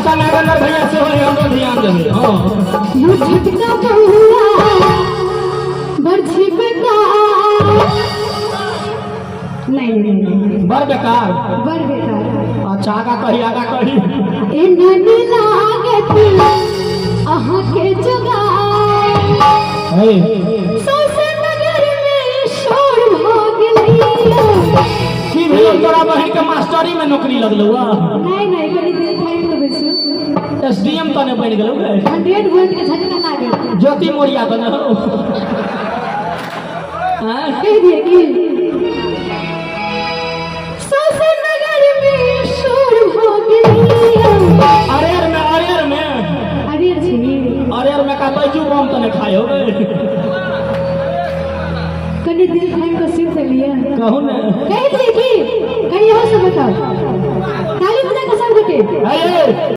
का नागेंद्र भैया से होले हमरो ध्यान देबे। हां यू झटका बहुआ बरछी बेकार नहीं बर बेकार बर बेकार अच्छा आगा कही ए ननी लागे तू अहाँ के जुगार हे सौसे नगर में शोर हो गेली की भेल तोरा बहन के मास्टरी में नौकरी लगलौ नहीं कनी देर फाइट तो बेसु एसडीएम तने बन गेलौ 100 वोल्ट के झटका लागे ज्योति मोरिया तने हो हां कह दिए कि सौसे